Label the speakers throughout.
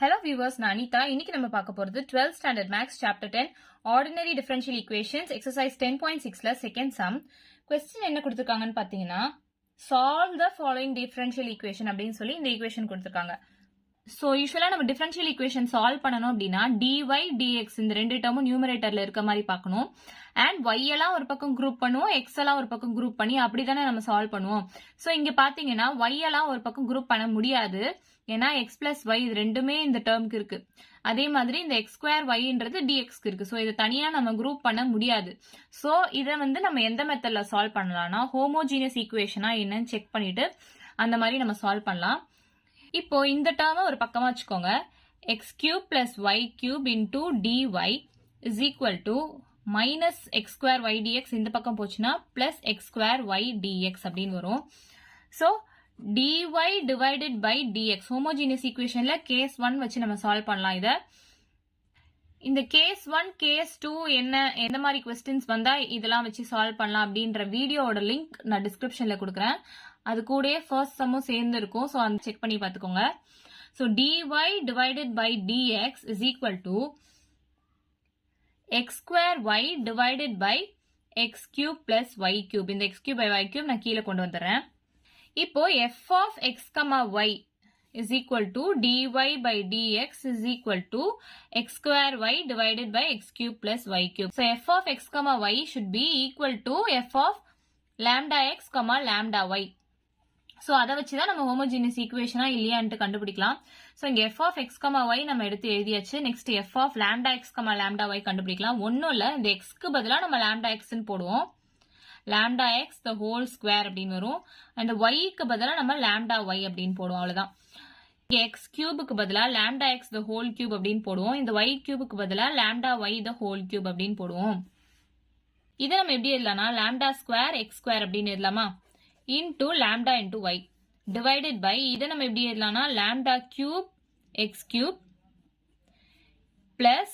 Speaker 1: Hello viewers, நான் அனிதா. இன்னைக்கு நம்ம பார்க்க போறது 12th standard maths chapter 10 ordinary differential equations exercise 10.6ல second sum. question என்ன கொடுத்திருக்காங்கன்னு பாத்தீங்கன்னா solve the following differential equation அப்படினு சொல்லி இந்த equation கொடுத்திருக்காங்க. So usually நம்ம differential equation solve பண்ணனும் அப்படினா dy dx இந்த ரெண்டு டேர்மும் நியூமரேட்டர்ல இருக்க மாதிரி பார்க்கணும். and y எல்லாம் ஒரு பக்கம் group பண்ணுவோம், x எல்லாம் ஒரு பக்கம் group பண்ணி அப்படிதானே நம்ம solve பண்ணுவோம். So இங்க பாத்தீங்கன்னா y எல்லாம் ஒரு பக்கம் group பண்ண முடியாது. ஏன்னா x plus y இது ரெண்டுமே இந்த டேர்முக்கு இருக்கு. அதே மாதிரி இந்த x square yன்றது dxக்கு இருக்கு. சோ இத தனியா நம்ம குரூப் பண்ண முடியாது. சோ இத வந்து நம்ம எந்த மெத்தட்ல சால்வ் பண்ணலாம்னா ஹோமோஜீனியஸ் ஈக்குவேஷனா என்னன்னு செக் பண்ணிட்டு அந்த மாதிரி நம்ம சால்வ் பண்ணலாம். இப்போ இந்த டேர்மை ஒரு பக்கமா வச்சுக்கோங்க. x cube plus y cube into dy is equal to minus x square y dx இந்த பக்கம் போச்சுன்னா plus x square y dx அப்படின்னு வரும். So dy divided by dx homogeneous equationல case 1 வச்சு நம்ம சால்வ் பண்ணலாம். இத இந்த case 1 case 2 எந்த மாதிரி questions வந்தா இதெல்லாம் வச்சு சால்வ் பண்ணலாம் அப்படின்ற வீடியோவோட லிங்க் நான் டிஸ்கிரிப்ஷன்ல கொடுக்குறேன். அது கூடயே ஃபர்ஸ்ட் சம்மும் சேர்ந்து இருக்கும். சோ அந்த செக் பண்ணி பார்த்துக்கோங்க. So dy divided by dx is equal to x square y divided by x cube plus y cube. இந்த x cube by y cube நான் கீழே கொண்டு வந்துடுறேன். இப்போ f of x, y is equal to dy by dx is equal to x square y divided by x cube plus y cube. So f of x, y should be equal to f of lambda x, lambda y. So அதை வச்சுதான் நம்ம homogeneous equationா இல்லையான்ட்டு கண்டுபிடிக்கலாம். So இங்க f of x, y நம்ம எடுத்து எழுதியாச்சு. Next f of lambda x, lambda y கண்டுபிடிக்கலாம். ஒன்னும் இல்ல, இந்த xக்கு பதிலா நம்ம lambda xன்னு போடுவோம். lambda x the whole square அப்படின்னு வரும். and y க்கு பதிலா நம்ம lambda y அப்படின்னு போடுவோம். அவ்வளவுதான். இங்க x கியூபுக்கு பதிலா lambda x the whole cube அப்படின்னு போடுவோம். இந்த y கியூபுக்கு பதிலா lambda y the whole cube அப்படின்னு போடுவோம். இதை நம்ம எப்படி எழுதலாம்னா lambda square x square அப்படின்னு எழுதலாமா into lambda into y divided by இதை நம்ம எப்படி எழுதலாம்னா lambda cube x cube plus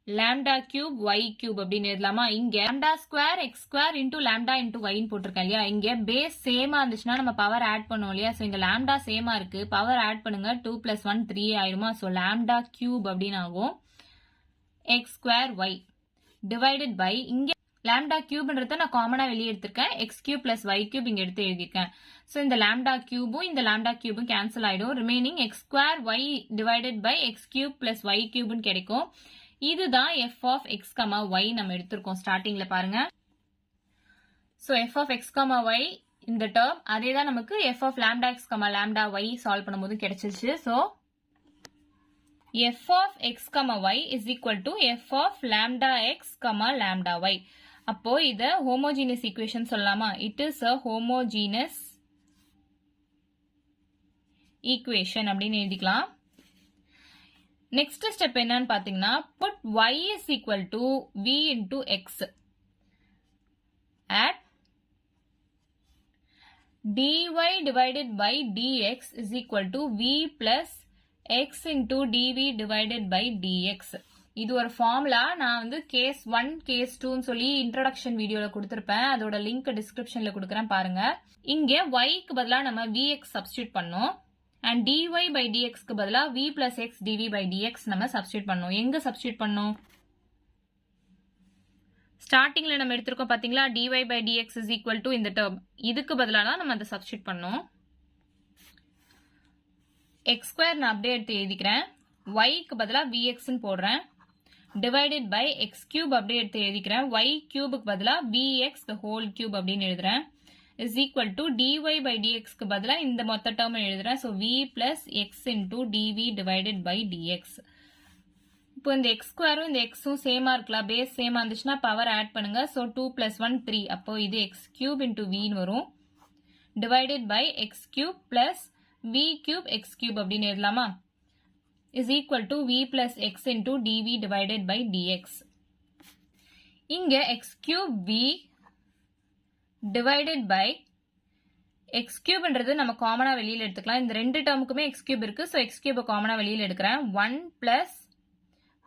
Speaker 1: lambda cube y cube அப்படின்னு எழுதலாமா. இங்க lambda square x square into lambda into y ன்னு போட்டிருக்கேன் இல்லையா. இங்க பேஸ் சேமா இருந்துச்சுன்னா நம்ம பவர் ஆட் பண்ணுவோம் இல்லையா. சோ இங்க lambda சேமா இருக்கு, பவர் ஆட் பண்ணுங்க. 2 plus 1 3 ஆயிருமா. சோ lambda cube அப்படின்னு ஆகும் x square y divided by இங்க lambda cubeன்றத நான் காமனா வெளியே எடுத்திருக்கேன். x cube plus y cube இங்க எடுத்து எழுதியிருக்கேன். சோ இந்த lambda cubeம் இந்த lambda cubeம் கேன்சல் ஆயிடும். Remaining x square y divided by x cube plus y cubeன்னு கிடைக்கும். இதுதான் f of x, y நம்ம எடுத்திருக்கோம் ஸ்டார்டிங்ல பாருங்க. So f of x, y இந்த டேர்ம் அதேதான் நமக்கு f of lambda x, lambda y solve பண்ணும்போது கிடைச்சிருச்சு. So f of x, y is equal to f of lambda x, lambda y. அப்போ இத homogeneous equation சொல்லலாமா. it is a homogeneous equation அப்படின்னு எழுதிக்கலாம். நெக்ஸ்ட் ஸ்டெப் என்னன்னு பாத்தீங்கன்னா put y is equal to v into x at dy divided by dx is equal to v plus x into dv divided by dx. இது ஒரு formula. நான் வந்து case 1 case 2 சொல்லி introduction வீடியோல கொடுத்திருப்பேன். அதோட லிங்க் டிஸ்கிரிப்ஷன்ல கொடுக்கறேன் பாருங்க. இங்க y க்கு பதிலா நம்ம vx சப்ஸ்டிட்யூட் பண்ணோம். and dy by dx க்கு பதிலா v plus x dv by dx நம்ம சப்ஸ்டிட்யூட் பண்ணோம். எங்க சப்ஸ்டிட்யூட் பண்ணோம்? ஸ்டார்டிங்ல நம்ம எடுத்திருக்கோம் பாத்தீங்களா. dy by dx is equal to இந்த டேர்ம். இதுக்கு பதிலா தான் நம்ம அதை சப்ஸ்டிட்யூட் பண்ணோம். x square நான் அப்படியே எடுத்து எழுதிக்கிறேன். y க்கு பதிலா vx ன்னு போடுறேன். divided by x cube அப்படியே எடுத்து எழுதிக்கிறேன். y cube க்கு பதிலா vx the whole cube அப்படின்னு எழுதுறேன். is equal to dy by dx க்கு பதிலா இந்த மொத்த டேர்ம் எழுதுறேன். so v plus x into dv divided by dx. இப்போ இந்த x ஸ்கொயரும் இந்த xம் சேமா இருக்கலாம். பேஸ் சேமா இருந்துச்சுன்னா பவர் ஆட் பண்ணுங்க. so 2 plus 1 3. அப்போ இது x cube into v ன்னு வரும். divided by x cube plus v cube x cube அப்படின்னு எழுதலாமா. is equal to v plus x into dv divided by dx. இங்க x cube v divided by x cube ன்றது நம்ம காமனா வெளியில எடுத்துக்கலாம். இந்த ரெண்டு டேர்முக்குமே x cube இருக்கு. சோ x cube காமனா வெளியில எடுக்கிறேன். 1 plus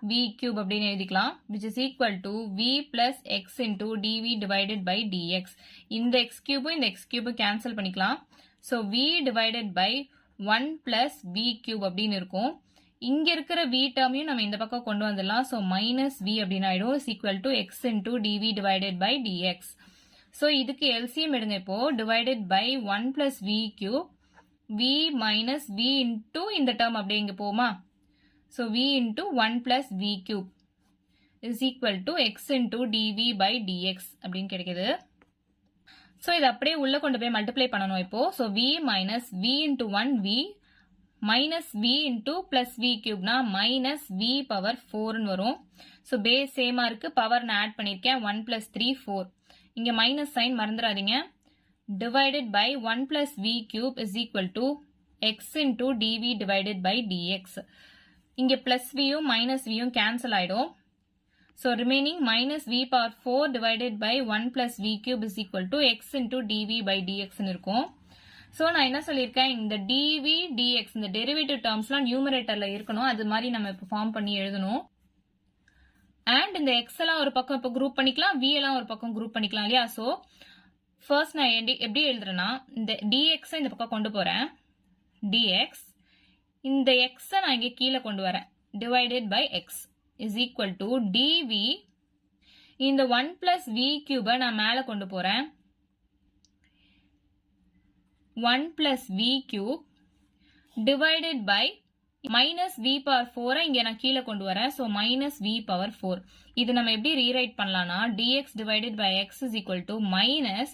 Speaker 1: v cube அப்படின்னு எழுதிக்கலாம். which is equal to v plus x into dv divided by dx. இந்த x cube இந்த x cube cancel பண்ணிக்கலாம். so v divided by 1 plus v cube அப்படின்னு இருக்கும். இங்க இருக்கிற v டேர்மையும் நம்ம இந்த பக்கம் கொண்டு வந்துடலாம். ஸோ மைனஸ் v அப்படின்னு ஆயிடும் is equal to x into dv divided by dx. So இதுக்கு எல்சிஎம் எடுங்க இப்போ. Divided by 1 plus v cube v minus v into இந்த டேர்ம் அப்படியே இங்க போமா. So v into 1 plus v cube is equal to x into dv by dx அப்படின்னு கிடைக்குது. So இதை அப்படியே உள்ள கொண்டு போய் மல்டிப்ளை பண்ணணும் இப்போ. So v minus v into 1 v minus v into plus v கியூப்னா மைனஸ் v பவர் 4ன்னு வரும். ஸோ பேஸ் சேமா இருக்கு, பவர் நான் ஆட் பண்ணியிருக்கேன். 1 பிளஸ் 3 4. இங்க மைனஸ் சைன் மறந்துடாதீங்க. Divided by 1 plus v cube is equal to x into dv divided by dx. இங்க பிளஸ் வியும் மைனஸ் வியும் கேன்சல் ஆயிடும். So remaining minus v power 4 divided by 1 plus v cube is equal to x into dv by டிஎக்ஸ்ன்னு இருக்கும். So நான் என்ன சொல்லியிருக்கேன், இந்த டிவி டிஎக்ஸ் இந்த டெரிவேட்டிவ் டேர்ம்ஸ்லாம் நியூமரேட்டர்ல இருக்கணும். அது மாதிரி நம்ம இப்போ ஃபார்ம் பண்ணி எழுதணும். அண்ட் இந்த எக்ஸ் எல்லாம் ஒரு பக்கம் இப்போ குரூப் பண்ணிக்கலாம், வி எல்லாம் ஒரு பக்கம் குரூப் பண்ணிக்கலாம் இல்லையா. ஸோ ஃபர்ஸ்ட் நான் எப்படி எழுதுறேன்னா, இந்த டிஎக்ஸை இந்த பக்கம் கொண்டு போறேன். டிஎக்ஸ் இந்த எக்ஸை நான் இங்கே கீழே கொண்டு வரேன். Divided by x is equal to dv. இந்த 1 பிளஸ் வி கியூபை நான் மேலே கொண்டு போறேன். 1 plus v cube divided by minus v power 4 இங்க நான் கீழே கொண்டு வரேன். so minus v power 4. இது நம்ம எப்படி ரீரைட் பண்ணலாம்னா dx divided by x is equal to minus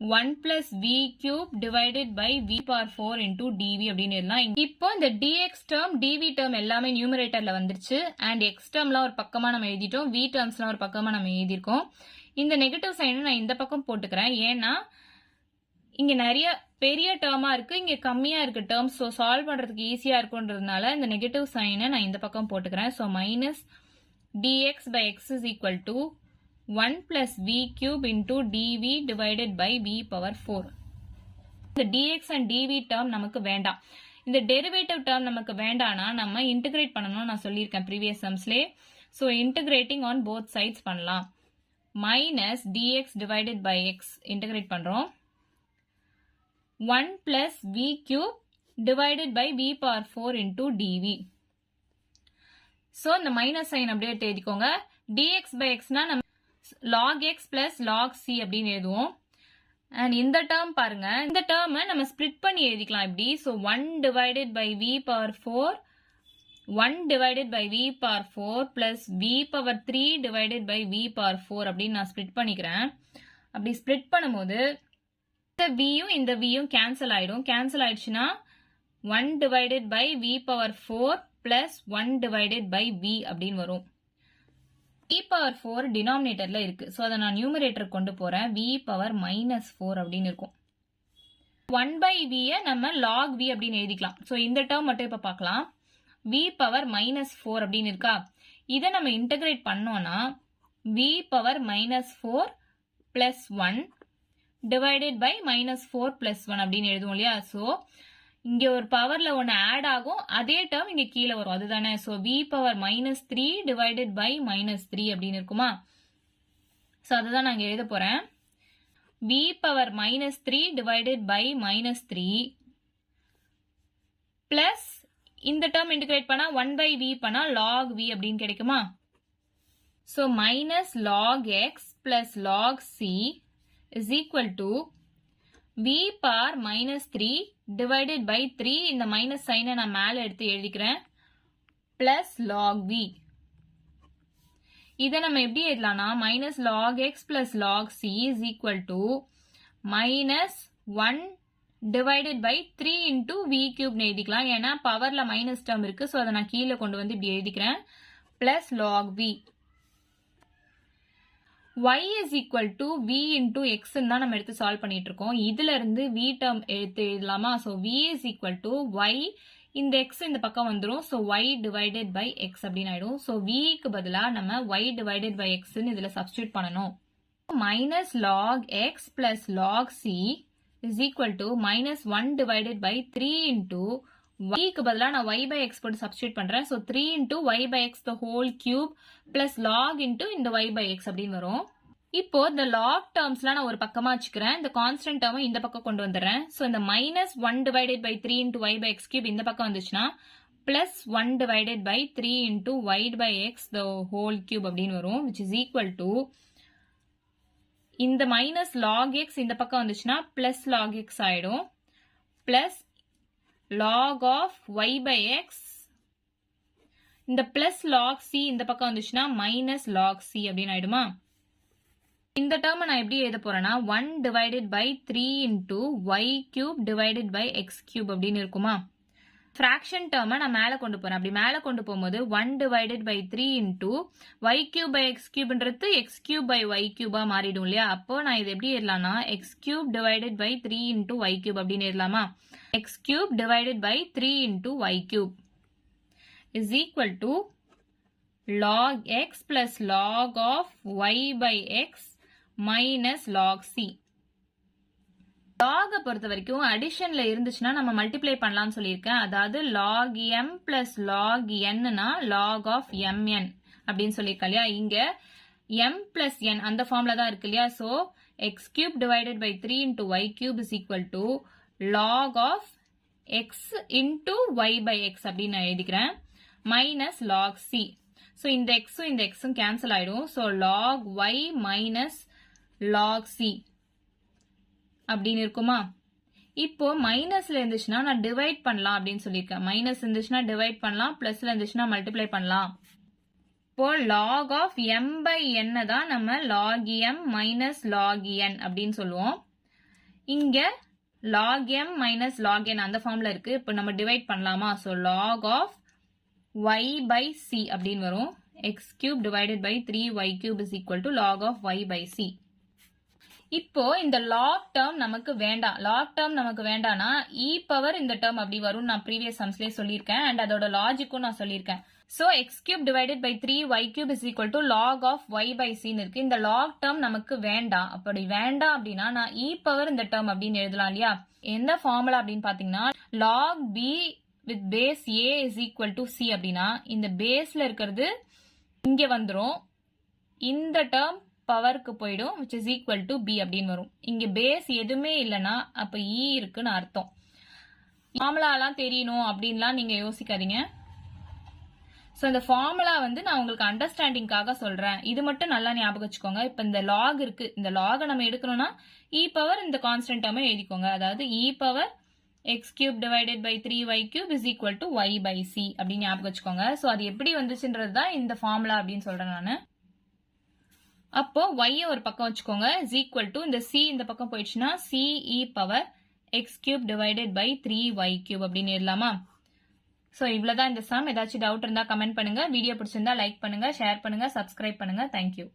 Speaker 1: 1 plus v cube divided by v power 4 into dv அப்படின்னு எழுதலாம். இப்போ இந்த dx term dv term எல்லாமே நியூமரேட்டர்ல வந்துருச்சு. and x termலாம் ஒரு பக்கமா நம்ம எழுதிட்டோம், v termsலாம் ஒரு பக்கமா நம்ம எழுதியிருக்கோம். இந்த நெகட்டிவ் சைனை நான் இந்த பக்கம் போட்டுக்கிறேன். ஏன்னா இங்க நிறைய பெரிய டேர்மா இருக்கு, இங்க கம்மியா இருக்கு டேர்ம்ஸ். ஸோ சால்வ் பண்றதுக்கு ஈஸியா இருக்குன்றதுனால இந்த நெகட்டிவ் சைனை நான் இந்த பக்கம் போட்டுக்கிறேன். So minus dx by x is equal to 1 plus v cube into dv divided by v power 4. இந்த dx and dv டேர்ம் நமக்கு வேண்டாம். இந்த டெரிவேட்டிவ் டேர்ம் நமக்கு வேண்டாம்னா நம்ம இன்டிகிரேட் பண்ணணும்னு நான் சொல்லியிருக்கேன் ப்ரீவியஸ் சம்ஸ்லே. So integrating on both sides பண்ணலாம். Minus dx divided by x integrate பண்றோம். 1 plus v cube divided by v power 4 into dv. So, இந்த மைனஸ் சைன் அப்படியே எழுதிக்கோங்க. dx by x னா நம்ம log x plus log c அப்படின்னு எழுதுவோம். and இந்த டேர்ம் பாருங்க, இந்த டேர்ம் நம்ம ஸ்பிளிட் பண்ணி எழுதிக்கலாம் இப்படி. so 1 divided by v power 4 1 divided by v power 4 plus v power 3 divided by v power 4 அப்படின்னு நான் ஸ்பிளிட் பண்ணிக்கிறேன். அப்படி ஸ்பிளிட் பண்ணும்போது இந்த vயும் இந்த vயும் கேன்சல் ஆயிடும். கேன்சல் ஆயிடுச்சுன்னா 1 divided by v power 4 plus 1 divided by v அப்படின்னு வரும். v power 4 டினாமினேட்டர்ல இருக்கு. ஸோ அதை நான் நியூமரேட்டர் கொண்டு போறேன். v power minus 4 அப்படின்னு இருக்கும். 1 by v நம்ம log v அப்படின்னு எழுதிக்கலாம். ஸோ இந்த டேர்ம் மட்டும் இப்ப பார்க்கலாம். v power minus 4 அப்படின்னு இருக்கா. இதை நம்ம இன்டகிரேட் பண்ணோம்னா v power minus 4 plus 1 divided by minus 4 plus 1 அப்படின்னு எழுதுவோம் இல்லையா. ஸோ இங்க ஒரு பவர்ல ஒன்னு ஆட் ஆகும், அதே டேர்ம் இங்க கீழே வரும், அதுதானே. So v power minus 3 divided by minus 3 அப்படின்னு இருக்குமா. ஸோ அதுதான் நான் இங்க எழுத போறேன். v power minus 3 divided by minus 3 plus இந்த டேர்ம் இன்டிகிரேட் பண்ணா 1 by v பண்ணா log v அப்படின்னு கிடைக்குமா. So minus log x plus log c is equal to v power minus 3 divided by 3 இந்த மைனஸ் சைனை நான் மேல எடுத்து எழுதிக்கிறேன் plus log v. இதை நம்ம எப்படி எழுதலாம்னா minus log x plus log c is equal to minus 1 divided by 3 into v cube எழுதிக்கலாம். ஏன்னா பவர்ல மைனஸ் டேர்ம் இருக்கு. ஸோ அதை நான் கீழே கொண்டு வந்து இப்படி எழுதிக்கிறேன் plus log v. y is equal to v into x தான் நம்ம எடுத்து சால்வ் பண்ணிட்டு இருக்கோம். இதுல இருந்து v டேர்ம் எடுத்து எழுதலாமா. So v is equal to y, இந்த x இந்த பக்கம் வந்துடும். So y divided by x அப்படின்னு ஆயிடும். ஸோ v க்கு பதிலா நம்ம y divided by x இதுல சப்ஸ்டியூட் பண்ணணும். minus log x plus log c is equal to minus 1 divided by 3 into y க்கு பதிலா நான் y by x போட்டு சப்ஸ்டியூட் பண்றேன். So 3 into y by x the whole cube plus log into இந்த y by x அப்படின்னு வரும். இப்போ இந்த log டேர்ம்ஸ்லாம் நான் ஒரு பக்கமா வச்சுக்கிறேன். இந்த கான்ஸ்டன்ட் டேர்மை இந்த பக்கம் கொண்டு வந்துடுறேன். ஸோ இந்த minus 1 divided by 3 into y by x cube இந்த பக்கம் வந்துச்சுன்னா plus 1 divided by 3 into y by x the whole cube அப்படின்னு வரும், which is equal to இந்த minus log x இந்த பக்கம் வந்துச்சுன்னா plus log x ஆயிடும், plus log of y by x, இந்த plus log c இந்த பக்கம் வந்துச்சுன்னா minus log c அப்படின்னு ஆயிடுமா. இந்த term நான் எப்படி எழுத போறேன்னா 1 divided by 3 into y cube divided by x cube அப்படின்னு இருக்குமா. fraction term நான் மேல கொண்டு போறேன். அப்படி மேல கொண்டு போகும்போது 1 divided by 3 into y cube by x cube ன்றது x cube by y cube மாறிடும் இல்லையா. அப்போ நான் இது எப்படி எழுதலாம்னா x cube divided by 3 into y cube அப்படின்னு எழுதலாமா. x cube divided by 3 into y cube is equal to log x plus log of y by x minus log c. log பொறுத்த வரைக்கும் அடிஷன்ல இருந்துச்சுன்னா நம்ம மல்டிப்ளை பண்ணலாம்னு சொல்லியிருக்கேன். அதாவது log m plus log n னா log of mn அப்படின்னு சொல்லியிருக்கேன் இல்லையா. இங்க m plus n அந்த ஃபார்ம்ல தான் இருக்கு இல்லையா. So x cube divided by 3 into y cube is equal to log of x into y by x அப்படின்னு நான் எழுதிக்கிறேன், மைனஸ் log c. ஸோ இந்த எக்ஸும் இந்த எக்ஸும் கேன்சல் ஆயிடும். So log y minus log c அப்படின்னு இருக்குமா. இப்போ மைனஸ்ல இருந்துச்சுன்னா நான் டிவைட் பண்ணலாம் அப்படின்னு சொல்லியிருக்கேன். மைனஸ் இருந்துச்சுன்னா டிவைட் பண்ணலாம், பிளஸ்ல இருந்துச்சுன்னா மல்டிப்ளை பண்ணலாம். இப்போ log of m by n தான் நம்ம log m minus log n அப்படின்னு சொல்லுவோம். இங்க log m minus log n அந்த ஃபார்ம்ல இருக்கு. இப்போ நம்ம டிவைட் பண்ணலாமா. So log of y by c அப்படின்னு வரும். x cube divided by 3y cube is equal to log of y by c. இப்போ இந்த log term நமக்கு வேண்டாம். log term நமக்கு வேண்டாம்னா e பவர் இந்த term அப்படி வரும் நான் ப்ரீவியஸ் சம்ஸ்லயே சொல்லியிருக்கேன். அண்ட் அதோட லாஜிக்கும் நான் சொல்லியிருக்கேன். So x cube divided by 3y cube is equal to log of y by c இருக்கு. இந்த log term நமக்கு வேண்டாம். அப்படி வேண்டாம் அப்படின்னா நான் e பவர் இந்த term அப்படின்னு எழுதலாம் இல்லையா. எந்த ஃபார்முலா அப்படின்னு பாத்தீங்கன்னா log b with base a is equal to c அப்படின்னா இந்த பேஸ்ல இருக்கிறது இங்க வந்துரும், இந்த term பவருக்கு போயிடும், which is equal to b அப்படின்னு வரும். இங்க பேஸ் எதுவுமே இல்லைன்னா அப்ப e இருக்குன்னு அர்த்தம். ஃபார்முலாலாம் தெரியணும் அப்படின்லாம் நீங்க யோசிக்காதீங்க. ஸோ இந்த ஃபார்முலா வந்து நான் உங்களுக்கு அண்டர்ஸ்டாண்டிங்காக சொல்றேன். இது மட்டும் நல்லா ஞாபகம் வச்சுக்கோங்க. இப்போ இந்த லாக் இருக்கு, இந்த லாகை நம்ம எடுக்கணும்னா e பவர் இந்த கான்ஸ்டன்ட் டேர்மை எழுதிக்கோங்க. அதாவது e power x cube divided by 3y cube is equal to y by c அப்படின்னு ஞாபகம் வச்சுக்கோங்க. ஸோ அது எப்படி வந்துச்சுன்றது தான் இந்த ஃபார்முலா அப்படின்னு சொல்றேன் நான். அப்போ y ஒரு பக்கம் வச்சுக்கோங்க, is equal to இந்த c இந்த பக்கம் போயிடுச்சுன்னா c e power x cube divided by 3y cube அப்படின்னு எழுதலாமா. ஸோ இவ்வளவுதான் இந்த சம். ஏதாச்சும் டவுட் இருந்தா கமெண்ட் பண்ணுங்க. வீடியோ பிடிச்சிருந்தா லைக் பண்ணுங்க, ஷேர் பண்ணுங்க, சப்ஸ்கிரைப் பண்ணுங்க. தேங்க்யூ.